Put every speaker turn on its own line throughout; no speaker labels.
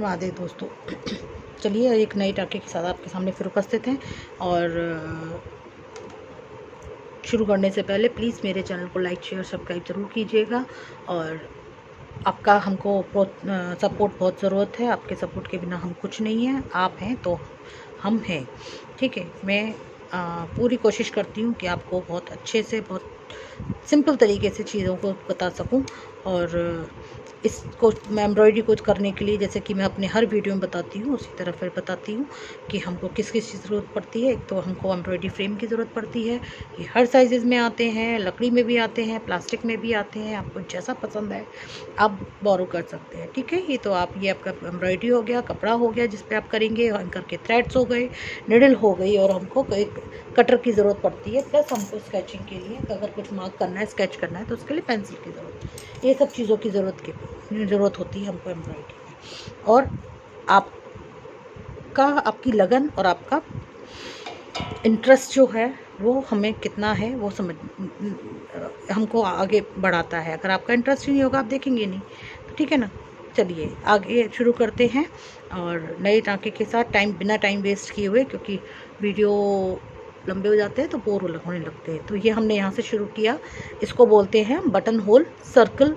महादेव दोस्तों। चलिए एक नए टाके के साथ आपके सामने फिर उपस्थित हैं। और शुरू करने से पहले प्लीज़ मेरे चैनल को लाइक शेयर सब्सक्राइब ज़रूर कीजिएगा। और आपका हमको सपोर्ट बहुत ज़रूरत है। आपके सपोर्ट के बिना हम कुछ नहीं हैं। आप हैं तो हम हैं, ठीक है। मैं पूरी कोशिश करती हूँ कि आपको बहुत अच्छे से, बहुत सिंपल तरीके से चीज़ों को बता सकूं। और इसको मैं एम्ब्रॉयडरी को करने के लिए, जैसे कि मैं अपने हर वीडियो में बताती हूँ, उसी तरह फिर बताती हूँ कि हमको किस किस चीज़ की ज़रूरत पड़ती है। एक तो हमको एम्ब्रॉयडरी फ्रेम की ज़रूरत पड़ती है। ये हर साइज़ में आते हैं, लकड़ी में भी आते हैं, प्लास्टिक में भी आते हैं। आपको जैसा पसंद है आप बोरो कर सकते हैं, ठीक है। ये तो ये आपका एम्ब्रॉयडरी हो गया, कपड़ा हो गया जिस पे आप करेंगे, एंकर के थ्रेड्स हो गए, निडल हो गई, और हमको एक कटर की ज़रूरत पड़ती है। प्लस हमको स्केचिंग के लिए अगर कुछ मार्क करना है, स्केच करना है, तो उसके लिए पेंसिल की ज़रूरत, ये सब चीज़ों की ज़रूरत होती है हमको एम्ब्रॉयडरी में। और आपकी लगन और आपका इंटरेस्ट जो है वो हमें कितना है वो हमको आगे बढ़ाता है। अगर आपका इंटरेस्ट ही नहीं होगा, आप देखेंगे नहीं, तो ठीक है ना। चलिए आगे शुरू करते हैं और नए टाँके के साथ, बिना टाइम वेस्ट किए हुए, क्योंकि वीडियो लंबे हो जाते हैं तो बोर होने लगते हैं। तो ये हमने यहाँ से शुरू किया, इसको बोलते हैं बटन होल सर्कल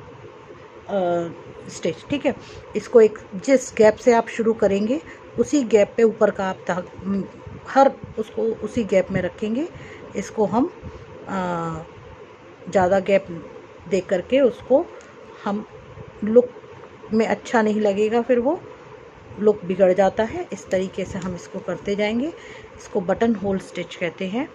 स्टिच, ठीक है। इसको एक जिस गैप से आप शुरू करेंगे उसी गैप पे ऊपर का आप उसको उसी गैप में रखेंगे। इसको हम ज़्यादा गैप दे करके उसको हम लुक में अच्छा नहीं लगेगा, फिर वो लुक बिगड़ जाता है। इस तरीके से हम इसको करते जाएंगे। इसको बटन होल स्टिच कहते हैं।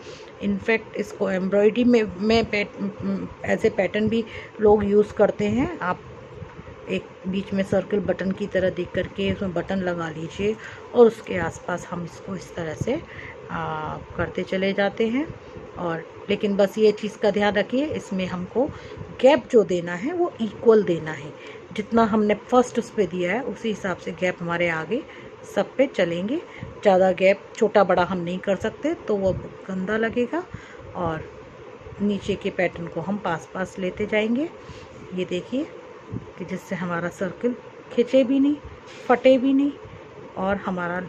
इनफैक्ट इसको एम्ब्रॉयडरी में एज ए पैटर्न भी लोग यूज़ करते हैं। आप एक बीच में सर्कल बटन की तरह देख करके उसमें बटन लगा लीजिए और उसके आसपास हम इसको इस तरह से करते चले जाते हैं। और लेकिन बस ये चीज़ का ध्यान रखिए, इसमें हमको गैप जो देना है वो इक्वल देना है। जितना हमने फर्स्ट उस पर दिया है उसी हिसाब से गैप हमारे आगे सब पे चलेंगे। ज़्यादा गैप छोटा बड़ा हम नहीं कर सकते, तो वो गंदा लगेगा। और नीचे के पैटर्न को हम पास लेते जाएंगे, ये देखिए, कि जिससे हमारा सर्कल खिंचे भी नहीं, फटे भी नहीं, और हमारा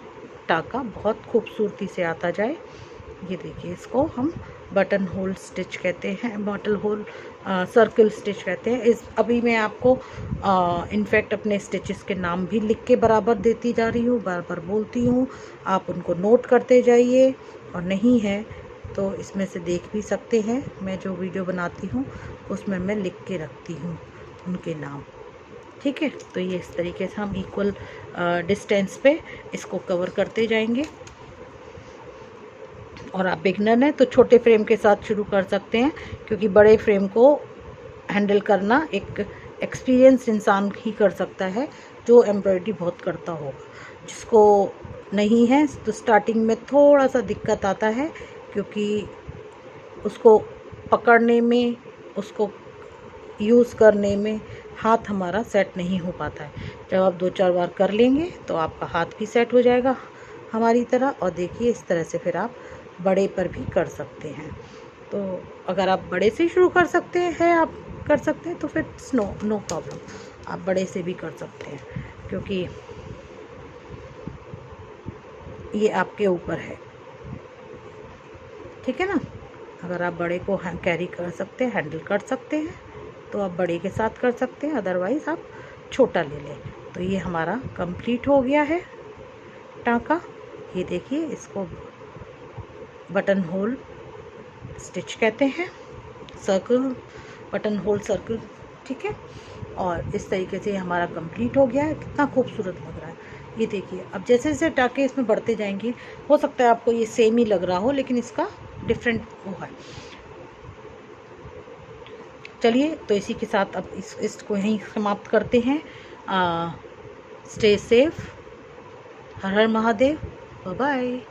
टाका बहुत खूबसूरती से आता जाए। ये देखिए, इसको हम बटन होल स्टिच कहते हैं, बटन होल सर्कल स्टिच कहते हैं। अभी मैं आपको इनफैक्ट अपने स्टिचेस के नाम भी लिख के बराबर देती जा रही हूँ, बार बार बोलती हूँ, आप उनको नोट करते जाइए। और नहीं है तो इसमें से देख भी सकते हैं, मैं जो वीडियो बनाती हूँ उसमें मैं लिख के रखती हूँ उनके नाम, ठीक है। तो ये इस तरीके से हम इक्वल डिस्टेंस पे इसको कवर करते जाएंगे। और आप बिगनर हैं तो छोटे फ्रेम के साथ शुरू कर सकते हैं, क्योंकि बड़े फ्रेम को हैंडल करना एक एक्सपीरियंस इंसान ही कर सकता है, जो एम्ब्रॉयडरी बहुत करता होगा। जिसको नहीं है तो स्टार्टिंग में थोड़ा सा दिक्कत आता है, क्योंकि उसको पकड़ने में, उसको यूज़ करने में हाथ हमारा सेट नहीं हो पाता है। जब आप 2-4 बार कर लेंगे तो आपका हाथ भी सेट हो जाएगा हमारी तरह। और देखिए, इस तरह से फिर आप बड़े पर भी कर सकते हैं। तो अगर आप बड़े से शुरू कर सकते हैं, आप कर सकते हैं, तो फिर नो प्रॉब्लम, आप बड़े से भी कर सकते हैं, क्योंकि ये आपके ऊपर है, ठीक है ना। अगर आप बड़े को कैरी कर सकते हैं, हैंडल कर सकते हैं, तो आप बड़े के साथ कर सकते हैं, अदरवाइज़ आप छोटा ले लें। तो ये हमारा कंप्लीट हो गया है टाँका। ये देखिए, इसको बटन होल स्टिच कहते हैं, सर्कल, बटन होल सर्कल, ठीक है। और इस तरीके से हमारा कंप्लीट हो गया है। कितना खूबसूरत लग रहा है, ये देखिए। अब जैसे जैसे टाँके इसमें बढ़ते जाएंगे, हो सकता है आपको ये सेम ही लग रहा हो, लेकिन इसका डिफरेंट वो है। चलिए, तो इसी के साथ अब इसको यहीं समाप्त करते हैं। स्टे सेफ, हर हर महादेव, बाय बाय।